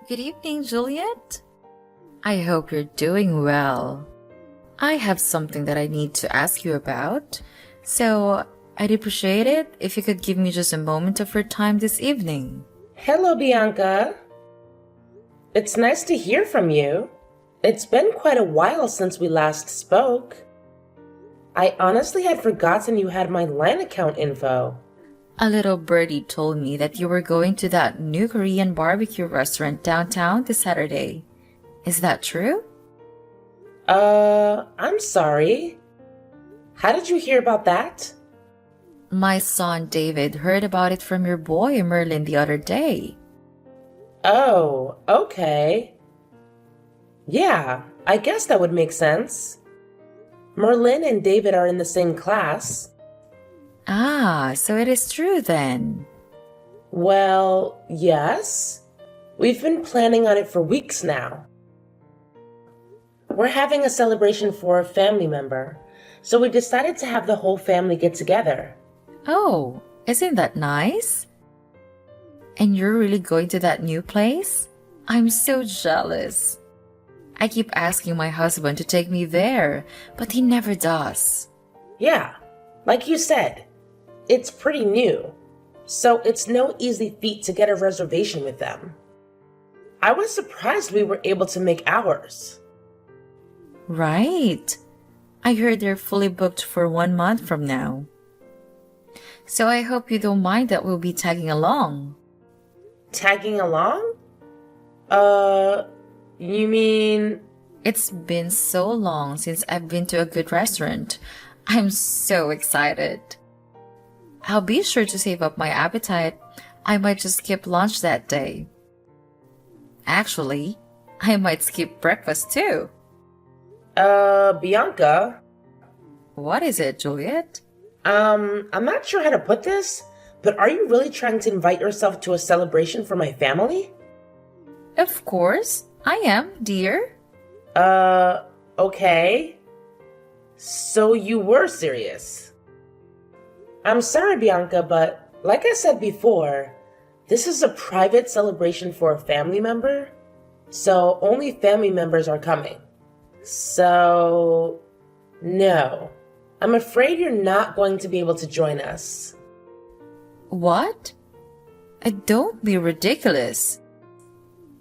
Good evening, Juliet. I hope you're doing well. I have something that I need to ask you about, so I'd appreciate it if you could give me just a moment of your time this evening. Hello, Bianca. It's nice to hear from you. It's been quite a while since we last spoke. I honestly had forgotten you had my line account info. A little birdie told me that you were going to that new Korean barbecue restaurant downtown this Saturday. Is that true? I'm sorry. How did you hear about that? My son David heard about it from your boy Merlin the other day. Oh, okay. Yeah, I guess that would make sense. Merlin and David are in the same class. Ah, so it is true then. Well, yes. We've been planning on it for weeks now. We're having a celebration for a family member, so we decided to have the whole family get together. Oh, isn't that nice? And you're really going to that new place? I'm so jealous. I keep asking my husband to take me there, but he never does. Yeah, like you said, it's pretty new, so it's no easy feat to get a reservation with them. I was surprised we were able to make ours. Right. I heard they're fully booked for 1 month from now. So I hope you don't mind that we'll be tagging along. Tagging along? You mean... It's been so long since I've been to a good restaurant. I'm so excited. I'll be sure to save up my appetite. I might just skip lunch that day. Actually, I might skip breakfast too. Bianca? What is it, Juliet? I'm not sure how to put this, but are you really trying to invite yourself to a celebration for my family? Of course, I am, dear. Okay. So you were serious. I'm sorry, Bianca, but like I said before, this is a private celebration for a family member, so only family members are coming. So, no. I'm afraid you're not going to be able to join us. What? Don't be ridiculous.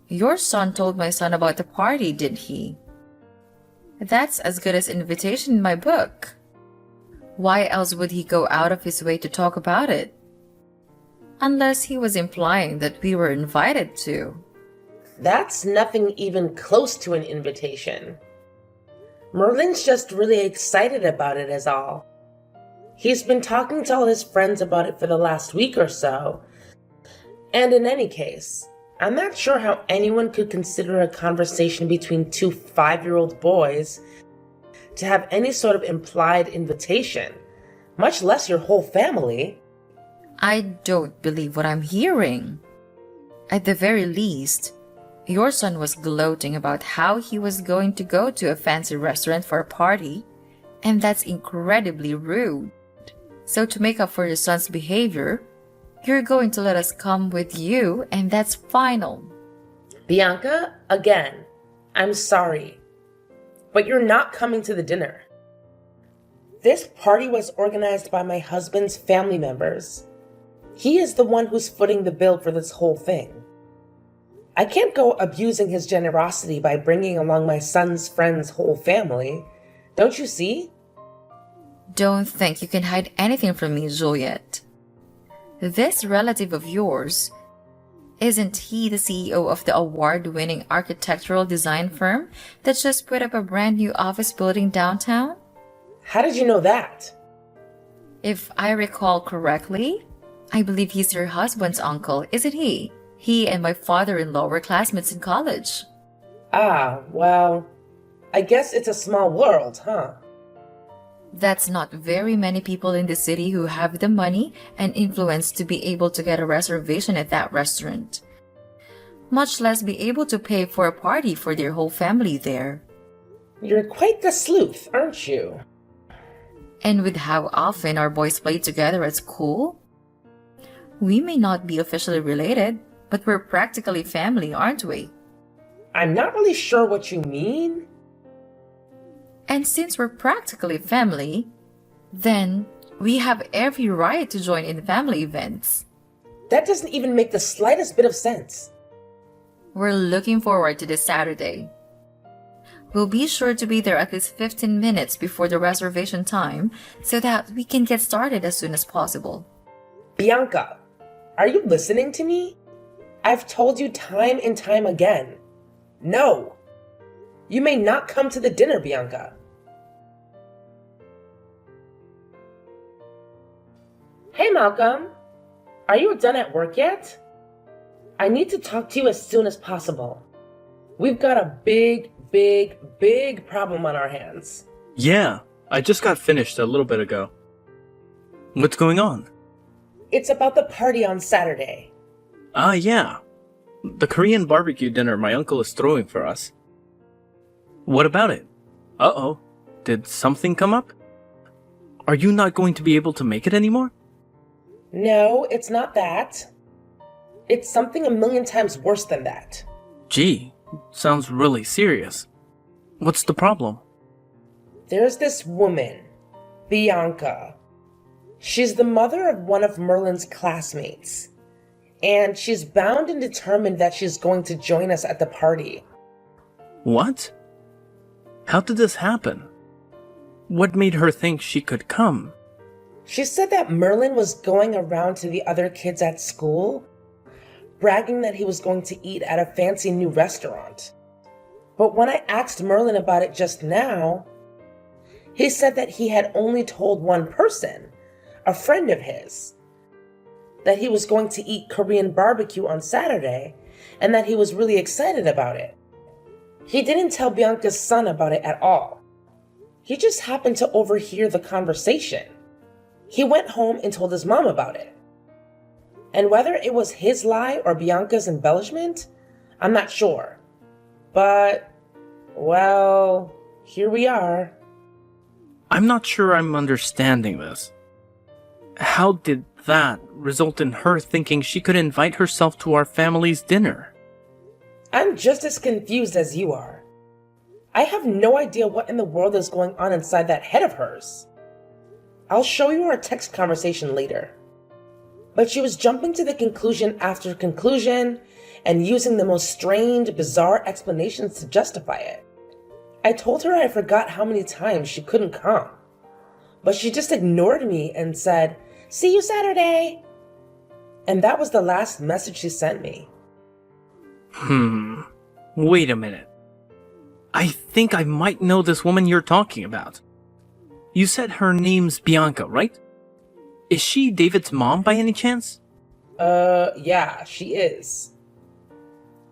Your son told my son about the party, didn't he? That's as good as invitation in my book. Why else would he go out of his way to talk about it? Unless he was implying that we were invited to. That's nothing even close to an invitation. Merlin's just really excited about it is all. He's been talking to all his friends about it for the last week or so. And in any case, I'm not sure how anyone could consider a conversation between two 5-year-old boys to have any sort of implied invitation, much less your whole family. I don't believe what I'm hearing. At the very least, your son was gloating about how he was going to go to a fancy restaurant for a party, and that's incredibly rude. So to make up for your son's behavior, you're going to let us come with you, and that's final. Bianca, again, I'm sorry, but you're not coming to the dinner. This party was organized by my husband's family members. He is the one who's footing the bill for this whole thing. I can't go abusing his generosity by bringing along my son's friend's whole family. Don't you see? Don't think you can hide anything from me, Juliet. This relative of yours, isn't he the CEO of the award-winning architectural design firm that just put up a brand new office building downtown? How did you know that? If I recall correctly, I believe he's your husband's uncle, isn't he? He and my father-in-law were classmates in college. Ah, well, I guess it's a small world, huh? That's not very many people in the city who have the money and influence to be able to get a reservation at that restaurant, much less be able to pay for a party for their whole family there. You're quite the sleuth, aren't you? And with how often our boys play together at school, we may not be officially related, But we're practically family, aren't we? I'm not really sure what you mean. And since we're practically family, then we have every right to join in family events. That doesn't even make the slightest bit of sense. We're looking forward to this Saturday. We'll be sure to be there at least 15 minutes before the reservation time so that we can get started as soon as possible. Bianca, are you listening to me? I've told you time and time again. No. You may not come to the dinner, Bianca. Hey, Malcolm. Are you done at work yet? I need to talk to you as soon as possible. We've got a big problem on our hands. Yeah, I just got finished a little bit ago. What's going on? It's about the party on Saturday. Ah, yeah. The Korean barbecue dinner my uncle is throwing for us. What about it? Uh-oh. Did something come up? Are you not going to be able to make it anymore? No, it's not that. It's something a million times worse than that. Gee, sounds really serious. What's the problem? There's this woman, Bianca. She's the mother of one of Merlin's classmates. And she's bound and determined that she's going to join us at the party. What? How did this happen? What made her think she could come? She said that Merlin was going around to the other kids at school, bragging that he was going to eat at a fancy new restaurant. But when I asked Merlin about it just now, he said that he had only told one person, a friend of his, that he was going to eat Korean barbecue on Saturday and that he was really excited about it. He didn't tell Bianca's son about it at all. He just happened to overhear the conversation. He went home and told his mom about it. And whether it was his lie or Bianca's embellishment, I'm not sure. But, well, here we are. I'm not sure I'm understanding this. How did that result in her thinking she could invite herself to our family's dinner? I'm just as confused as you are. I have no idea what in the world is going on inside that head of hers. I'll show you our text conversation later. But she was jumping to the conclusion after conclusion and using the most strange, bizarre explanations to justify it. I told her I forgot how many times she couldn't come. But she just ignored me and said, "See you Saturday." And that was the last message she sent me. Wait a minute. I think I might know this woman you're talking about. You said her name's Bianca, right? Is she David's mom by any chance? Yeah, she is.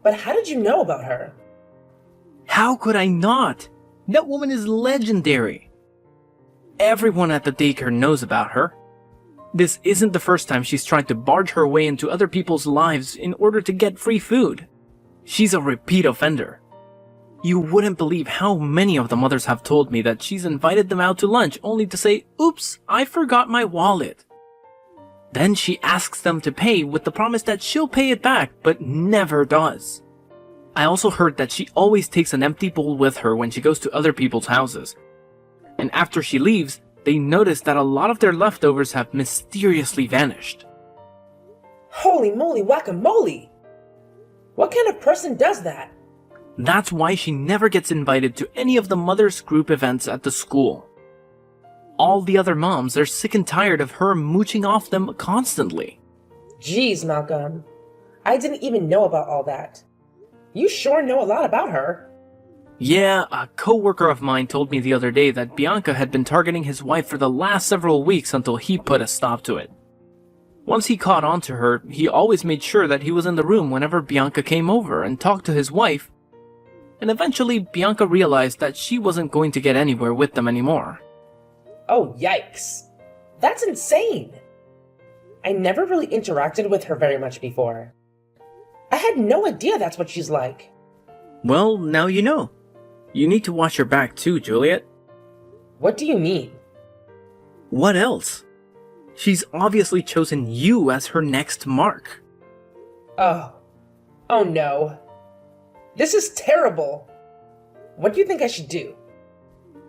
But how did you know about her? How could I not? That woman is legendary. Everyone at the daycare knows about her. This isn't the first time she's tried to barge her way into other people's lives in order to get free food. She's a repeat offender. You wouldn't believe how many of the mothers have told me that she's invited them out to lunch only to say, "Oops, I forgot my wallet." Then she asks them to pay with the promise that she'll pay it back, but never does. I also heard that she always takes an empty bowl with her when she goes to other people's houses. And after she leaves, they notice that a lot of their leftovers have mysteriously vanished. Holy moly guacamole! What kind of person does that? That's why she never gets invited to any of the mothers' group events at the school. All the other moms are sick and tired of her mooching off them constantly. Jeez, Malcolm. I didn't even know about all that. You sure know a lot about her. Yeah, a co-worker of mine told me the other day that Bianca had been targeting his wife for the last several weeks until he put a stop to it. Once he caught on to her, he always made sure that he was in the room whenever Bianca came over and talked to his wife, and eventually Bianca realized that she wasn't going to get anywhere with them anymore. Oh, yikes. That's insane. I never really interacted with her very much before. I had no idea that's what she's like. Well, now you know. You need to watch your back too, Juliet. What do you mean? What else? She's obviously chosen you as her next mark. Oh, Oh no. This is terrible. What do you think I should do?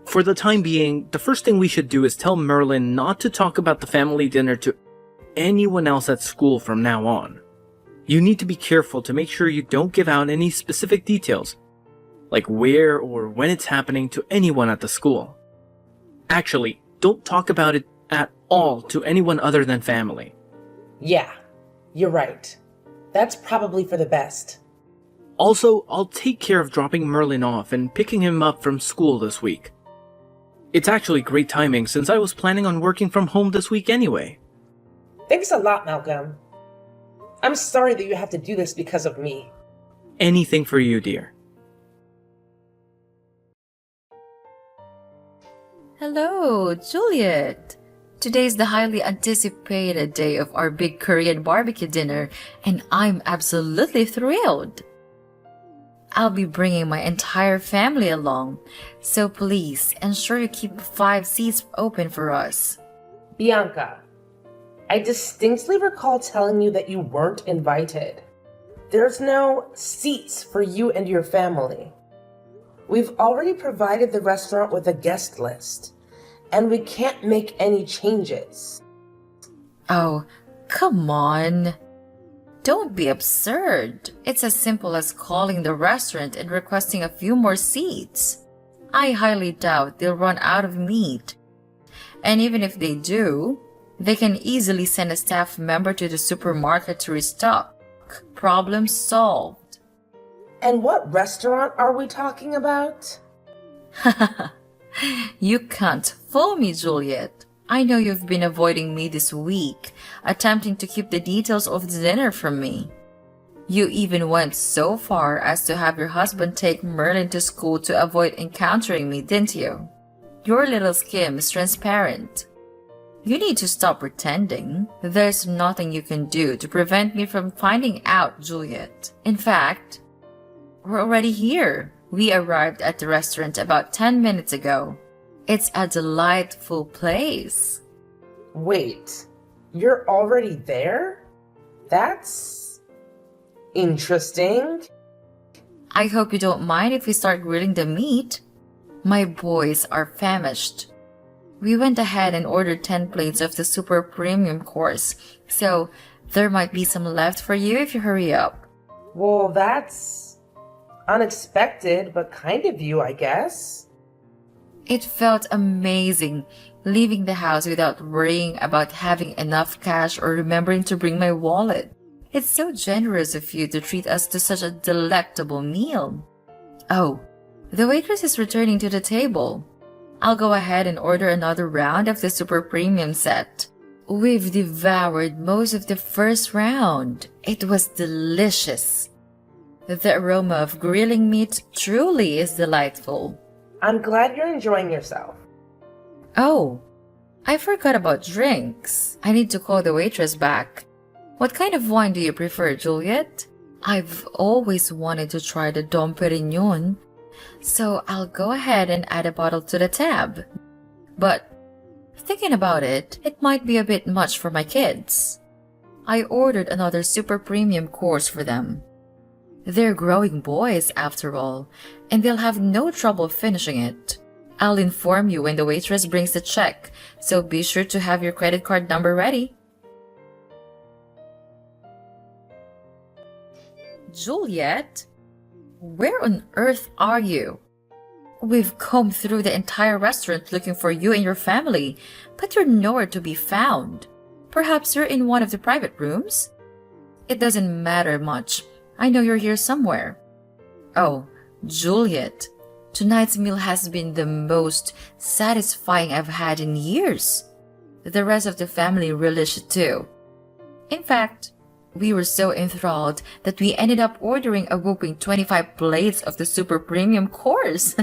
For the time being, the first thing we should do is tell Merlin not to talk about the family dinner to anyone else at school from now on. You need to be careful to make sure you don't give out any specific details, like where or when it's happening, to anyone at the school. Actually, don't talk about it at all to anyone other than family. Yeah, you're right. That's probably for the best. Also, I'll take care of dropping Merlin off and picking him up from school this week. It's actually great timing since I was planning on working from home this week anyway. Thanks a lot, Malcolm. I'm sorry that you have to do this because of me. Anything for you, dear. Hello, Juliet. Today's the highly anticipated day of our big Korean barbecue dinner, and I'm absolutely thrilled. I'll be bringing my entire family along, so please ensure you keep 5 seats open for us. Bianca, I distinctly recall telling you that you weren't invited. There's no seats for you and your family. We've already provided the restaurant with a guest list, and we can't make any changes. Oh, come on. Don't be absurd. It's as simple as calling the restaurant and requesting a few more seats. I highly doubt they'll run out of meat. And even if they do, they can easily send a staff member to the supermarket to restock. Problem solved. And what restaurant are we talking about? You can't fool me, Juliet. I know you've been avoiding me this week, attempting to keep the details of the dinner from me. You even went so far as to have your husband take Merlin to school to avoid encountering me, didn't you? Your little scheme is transparent. You need to stop pretending. There's nothing you can do to prevent me from finding out, Juliet. In fact, we're already here. We arrived at the restaurant about 10 minutes ago. It's a delightful place. Wait, you're already there? That's interesting. I hope you don't mind if we start grilling the meat. My boys are famished. We went ahead and ordered 10 plates of the super premium course, so there might be some left for you if you hurry up. Well, that's unexpected, but kind of you, I guess. It felt amazing leaving the house without worrying about having enough cash or remembering to bring my wallet. It's so generous of you to treat us to such a delectable meal. Oh, the waitress is returning to the table. I'll go ahead and order another round of the super premium set. We've devoured most of the first round. It was delicious. The aroma of grilling meat truly is delightful. I'm glad you're enjoying yourself. Oh, I forgot about drinks. I need to call the waitress back. What kind of wine do you prefer, Juliet? I've always wanted to try the Dom Perignon, so I'll go ahead and add a bottle to the tab. But thinking about it, it might be a bit much for my kids. I ordered another super premium course for them. They're growing boys, after all, and they'll have no trouble finishing it. I'll inform you when the waitress brings the check, so be sure to have your credit card number ready. Juliet? Where on earth are you? We've combed through the entire restaurant looking for you and your family, but you're nowhere to be found. Perhaps you're in one of the private rooms? It doesn't matter much. I know you're here somewhere. Oh, Juliet, tonight's meal has been the most satisfying I've had in years. The rest of the family relished it too. In fact, we were so enthralled that we ended up ordering a whopping 25 plates of the super premium course.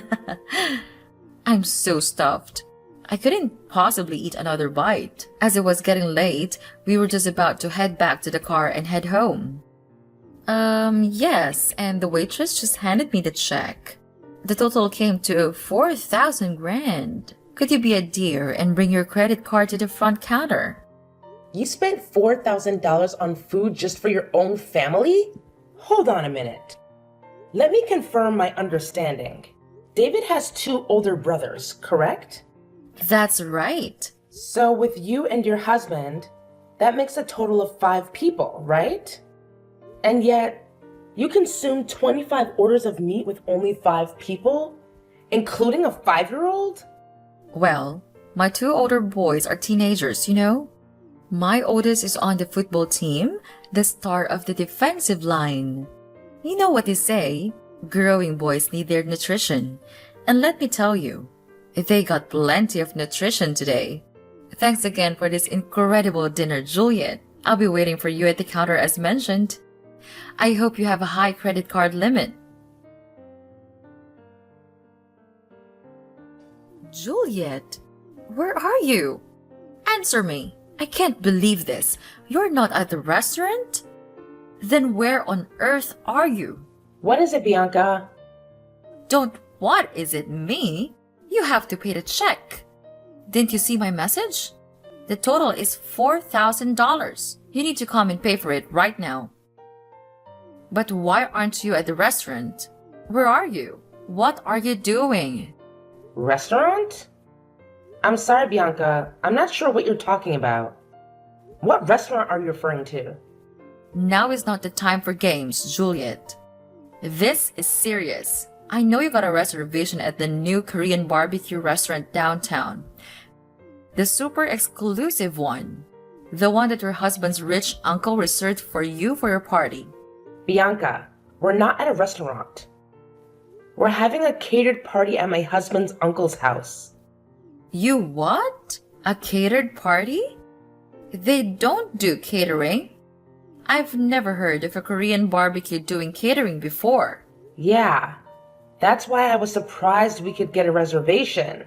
I'm so stuffed. I couldn't possibly eat another bite. As it was getting late, we were just about to head back to the car and head home. Yes, and the waitress just handed me the check. The total came to 4,000 grand. Could you be a dear and bring your credit card to the front counter? You spent $4,000 on food just for your own family? Hold on a minute. Let me confirm my understanding. David has 2 older brothers, correct? That's right. So with you and your husband, that makes a total of 5 people, right? And yet, you consumed 25 orders of meat with only 5 people, including a 5-year-old? Well, my 2 older boys are teenagers, you know? My oldest is on the football team, the star of the defensive line. You know what they say, growing boys need their nutrition. And let me tell you, they got plenty of nutrition today. Thanks again for this incredible dinner, Juliet. I'll be waiting for you at the counter as mentioned. I hope you have a high credit card limit. Juliet, where are you? Answer me. I can't believe this. You're not at the restaurant? Then where on earth are you? What is it, Bianca? Don't what is it me? You have to pay the check. Didn't you see my message? The total is $4,000. You need to come and pay for it right now. But why aren't you at the restaurant? Where are you? What are you doing? Restaurant? I'm sorry, Bianca. I'm not sure what you're talking about. What restaurant are you referring to? Now is not the time for games, Juliet. This is serious. I know you got a reservation at the new Korean barbecue restaurant downtown. The super exclusive one. The one that your husband's rich uncle reserved for you for your party. Bianca, we're not at a restaurant. We're having a catered party at my husband's uncle's house. You what? A catered party? They don't do catering. I've never heard of a Korean barbecue doing catering before. Yeah, that's why I was surprised we could get a reservation.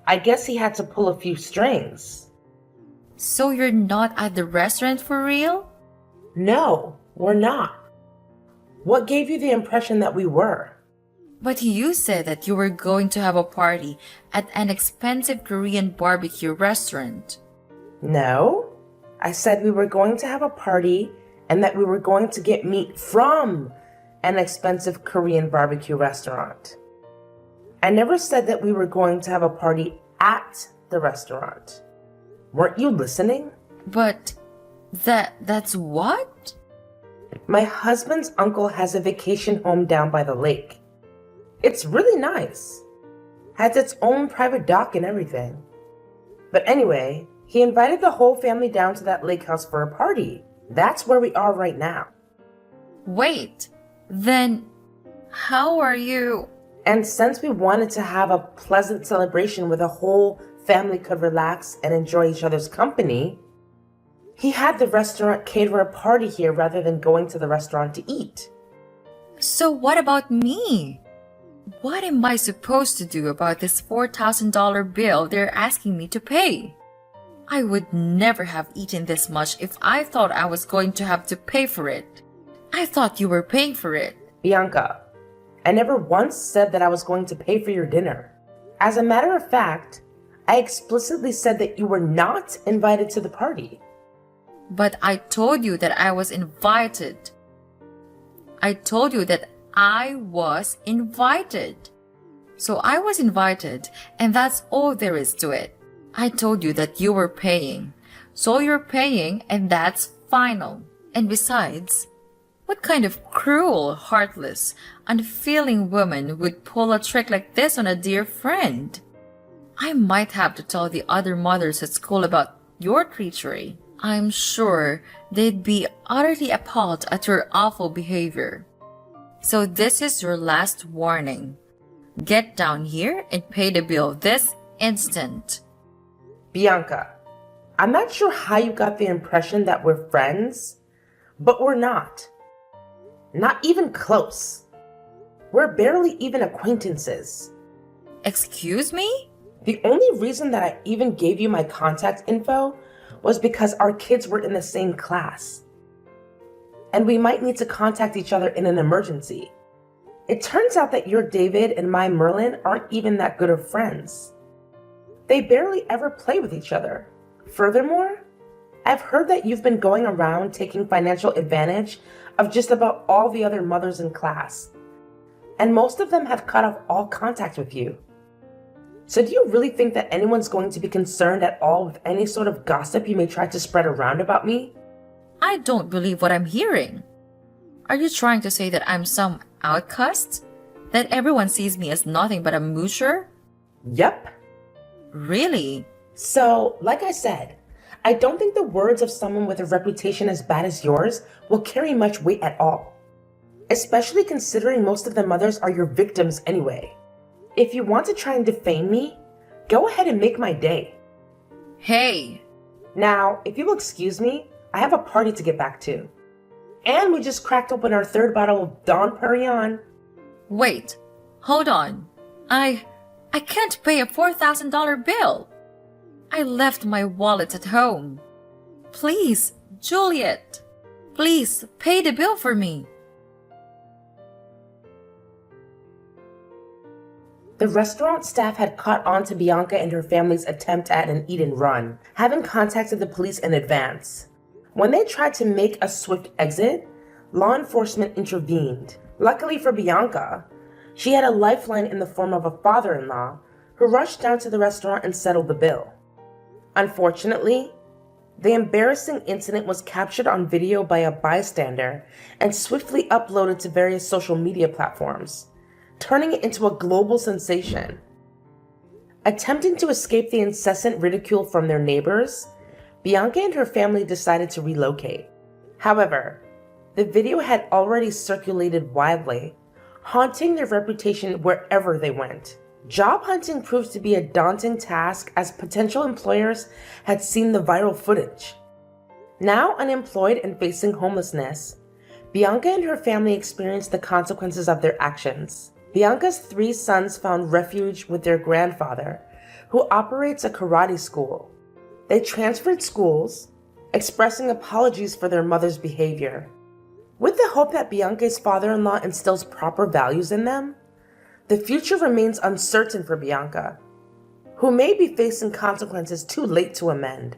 I guess he had to pull a few strings. So you're not at the restaurant for real? No, we're not. What gave you the impression that we were? But you said that you were going to have a party at an expensive Korean barbecue restaurant. No, I said we were going to have a party and that we were going to get meat from an expensive Korean barbecue restaurant. I never said that we were going to have a party at the restaurant. Weren't you listening? But that's what? My husband's uncle has a vacation home down by the lake. It's really nice. Has its own private dock and everything. But anyway, he invited the whole family down to that lake house for a party. That's where we are right now. Wait, then how are you? And since we wanted to have a pleasant celebration where the whole family could relax and enjoy each other's company, he had the restaurant cater a party here rather than going to the restaurant to eat. So what about me? What am I supposed to do about this $4,000 bill they're asking me to pay? I would never have eaten this much if I thought I was going to have to pay for it. I thought you were paying for it. Bianca, I never once said that I was going to pay for your dinner. As a matter of fact, I explicitly said that you were not invited to the party. But I told you that I was invited. I told you that I was invited. So I was invited, and that's all there is to it. I told you that you were paying. So you're paying, and that's final. And besides, what kind of cruel, heartless, unfeeling woman would pull a trick like this on a dear friend? I might have to tell the other mothers at school about your treachery. I'm sure they'd be utterly appalled at your awful behavior. So this is your last warning. Get down here and pay the bill this instant. Bianca, I'm not sure how you got the impression that we're friends, but we're not. Not even close. We're barely even acquaintances. Excuse me? The only reason that I even gave you my contact info was because our kids were in the same class. And we might need to contact each other in an emergency. It turns out that your David and my Merlin aren't even that good of friends. They barely ever play with each other. Furthermore, I've heard that you've been going around taking financial advantage of just about all the other mothers in class. And most of them have cut off all contact with you. So do you really think that anyone's going to be concerned at all with any sort of gossip you may try to spread around about me? I don't believe what I'm hearing. Are you trying to say that I'm some outcast? That everyone sees me as nothing but a moocher? Yep. Really? So, like I said, I don't think the words of someone with a reputation as bad as yours will carry much weight at all. Especially considering most of the mothers are your victims anyway. If you want to try and defame me, go ahead and make my day. Hey! Now, if you'll excuse me, I have a party to get back to. And we just cracked open our third bottle of Dom Perignon. Wait, hold on. I can't pay a $4,000 bill. I left my wallet at home. Please, Juliet, please pay the bill for me. The restaurant staff had caught on to Bianca and her family's attempt at an eat and run, having contacted the police in advance. When they tried to make a swift exit, law enforcement intervened. Luckily for Bianca, she had a lifeline in the form of a father-in-law who rushed down to the restaurant and settled the bill. Unfortunately, the embarrassing incident was captured on video by a bystander and swiftly uploaded to various social media platforms, turning it into a global sensation. Attempting to escape the incessant ridicule from their neighbors, Bianca and her family decided to relocate. However, the video had already circulated widely, haunting their reputation wherever they went. Job hunting proved to be a daunting task as potential employers had seen the viral footage. Now unemployed and facing homelessness, Bianca and her family experienced the consequences of their actions. Bianca's 3 sons found refuge with their grandfather, who operates a karate school. They transferred schools, expressing apologies for their mother's behavior. With the hope that Bianca's father-in-law instills proper values in them, the future remains uncertain for Bianca, who may be facing consequences too late to amend.